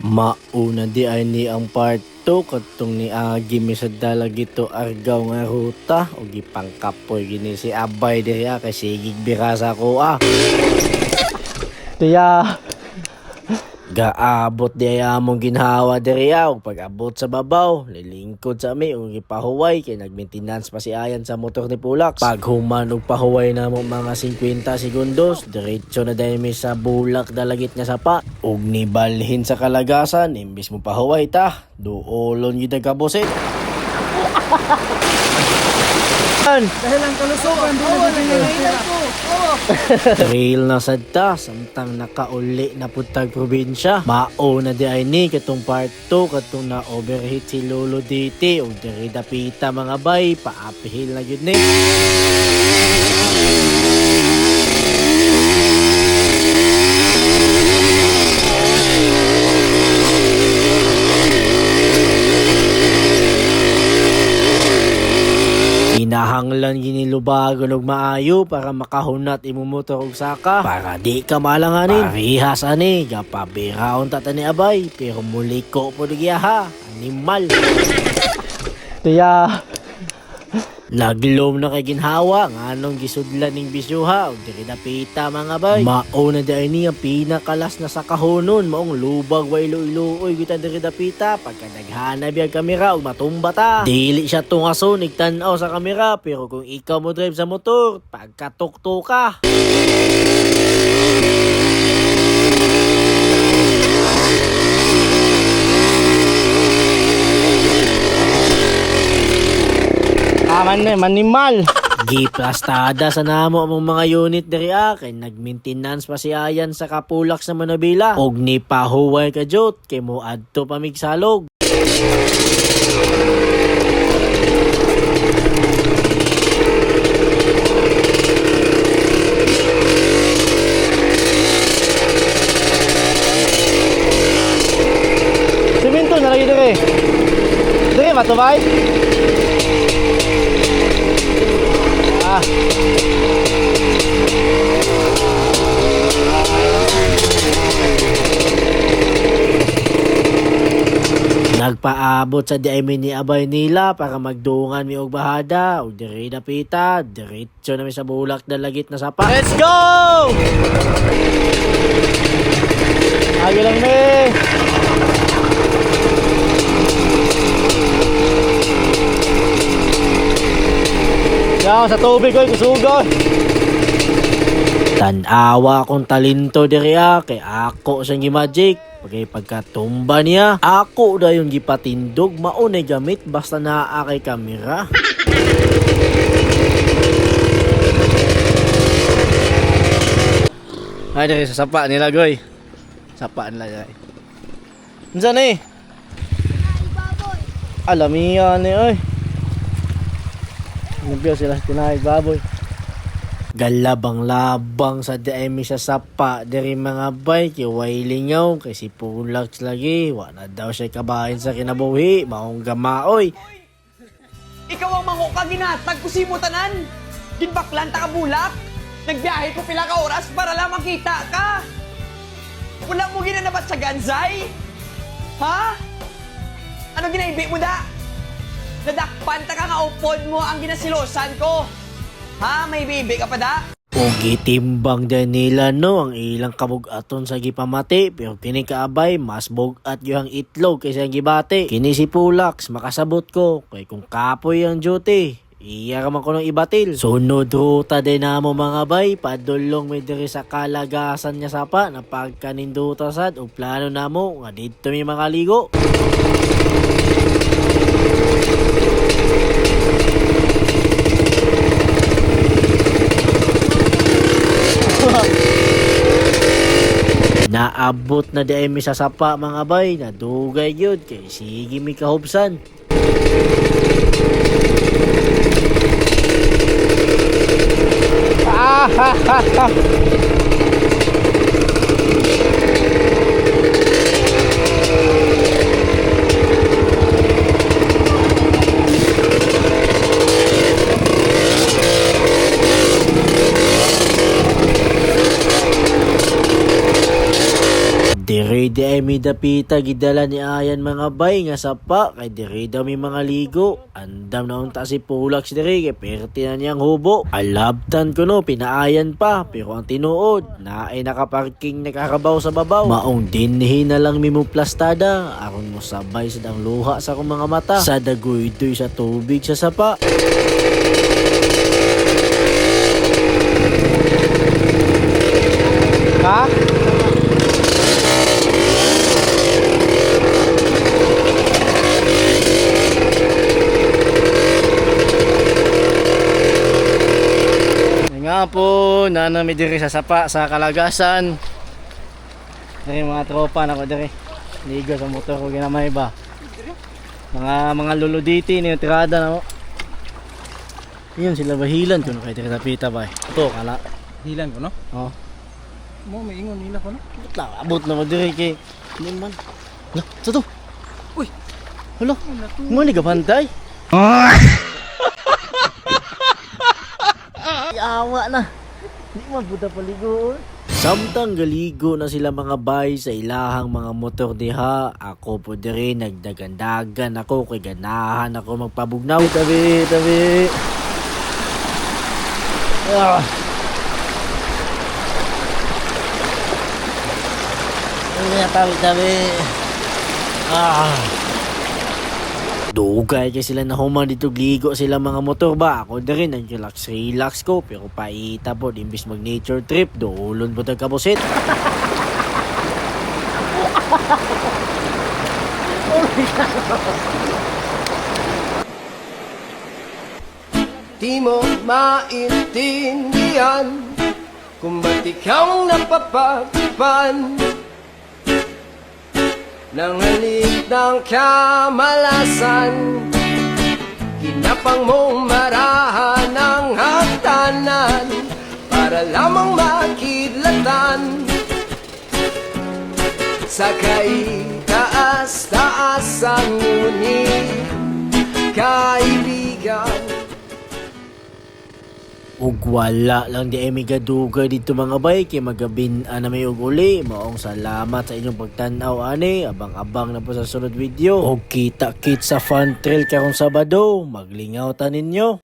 Mauna di ay ni ang part 2 katong ni Agi mi sa dalagito argaw nga ruta o gipangkapoy gini si Abay diri kay sigig birasa ko Tiya gaabot di ay among ginhawa diri og pag-abot sa babaw lilingkod sa mi og gipahuway kay nagmaintenance pa si Ayan sa motor ni Pulax. Pag human og pahuway namo mga 50 segundos diretso na dayon mi sa bulak dalagit nga sapa og nibalhin sa kalagasan imbis mo pahuway ta duolon gyud nagabosit. Dahil ang kalusugan din na ko. Trail na sadta samtang nakauli na putag probinsya. Mao na di ay ni katong part 2 katong na overheat si Lolo Diti o diri dapita mga bay paapihil na gyud ni. Hinahanglan ginilubagon og maayo para makahunat imo motor og saka para di ka malanganin. Parihas ani gapabiraon ta ni Abay pero muliko po giyaha animal. Tiya naglom na kay ginhawa nganong gisudlan ning bisyuha og diri dapita mga bay. Mao na di ni ang pinakalas na sa kahonon maong lubag way iluoy kita diri dapita pagka naghana biyag kamera og matumba ta. Dili siya tungason igtan-aw sa kamera pero kung ikaw mo drive sa motor pagkatukto ka. Manimal. Giplastada sa namo ang mga unit diri kay nagmaintenance pa si Ayan sa Kapulax sa Manabila og ni pahuway ka jot kay mo adto pamigsalog. Simento na lagi diri. Diri matubay. Nagpaabot sa diay ni Abay nila para magdungan mi og bahada og diri dapita diretso na mi sa bulak dalagit na sapa. Let's go! Agi lang mi. Yaw sa tubig ko kusugon. Tanawa akong talento diri kay ako siyang gimagic. Pagkatumba niya, ako na yung gipatindog, maunay gamit basta naa kay kamera. Ay, dali sa sapa nila, goy. Sapa nila, goy. Andiyan eh? Alamihan eh, oy. Nagbiyo sila sa tinaig baboy. Galabang-labang sa DM sa sapa diri mga bay kay way lingaw kay si Pulax lagi wala daw siya kabahin sa kinabuhi maong gamaoy. Ikaw ang manguka ginatag ko si tanan. Ginbaklan ta ka bulak. Nagbiyahe ko pila ka oras para lang makita ka. Wala mo ginanabat sa gansay? Ha? Ano ginaibi mo da? Nadakpan ta ka nga upod mo ang ginasilosan ko. Ha? May bibi ka pa da? O gitimbang din nila no ang ilang kabugaton sa gipamati pero kini kaabay mas bugat yung itlog kaysa ang gibate. Kini si Pulax makasabot ko kay kung kapoy ang duty iya raman ko ng ibatil. Sunod ruta din na mo mga bay padulong may diri sa kalagasan niya sapa na pagkaninduta sad o plano na mo nga dito may makaligo. Naabot na di mi sa sapa mga bay, nadugay gyud kay sige mi kahubsan. Dire di ay may dapita gidala ni Ayan mga bay nga sapa kay dire daw may mga ligo. Andam na unta si Pulax dire kay perti na niyang hubo. Alabtan ko no pinaayan pa pero ang tinuod na ay nakaparking nakakabaw sa babaw. Maong dinhi na lang mimo plastada aron mo sabay sa dang luha sa akong mga mata. Sa dagoy-doy sa tubig sa sapa. Ha? Nga po, nanami diri sa sapa sa Kalagasan. Diri mga tropa na ko diri. Ligo sa motor ko ginamay ba. Mga luluditi ni tirada na mo. Yun sila bahilan kuno kay diri sa pita ba. Ito kala. Hilan ko, no? Oh. Mo, may ingon nila ko, no? Abot na mo diri kay hindi man. Lah, sa to. Uy! Hala, mo ni gabantay. Awa na. Di man buta paligo. Samtang galigo na sila mga bay sa ilahang mga motor diha, ako po diri nagdagandagan ako kay ganahan ako magpabugnaw. Tabi, tabi. Ah. Tabi, tabi. Ah. Dugay kay sila na human dito gligo sila mga motor ba. Ako diri nag-relax ko pero paita po imbis mag nature trip doolon po kabusit. Di mo maintindihan kung ba't ikaw napapagpan ng halik ng kamalasan. Hinapang mong marahan ng hagdanan para lamang makidlatan sa kaitaas-taasan, ngunit kaibigan. Ug wala lang di ay may gaduga dito mga bay kay magabin na may ug uli. Maong salamat sa inyong pagtan-aw ani. Abang-abang na po sa sunod video. Og kita-kit sa fun trail karong Sabado. Maglingaw ta ninyo.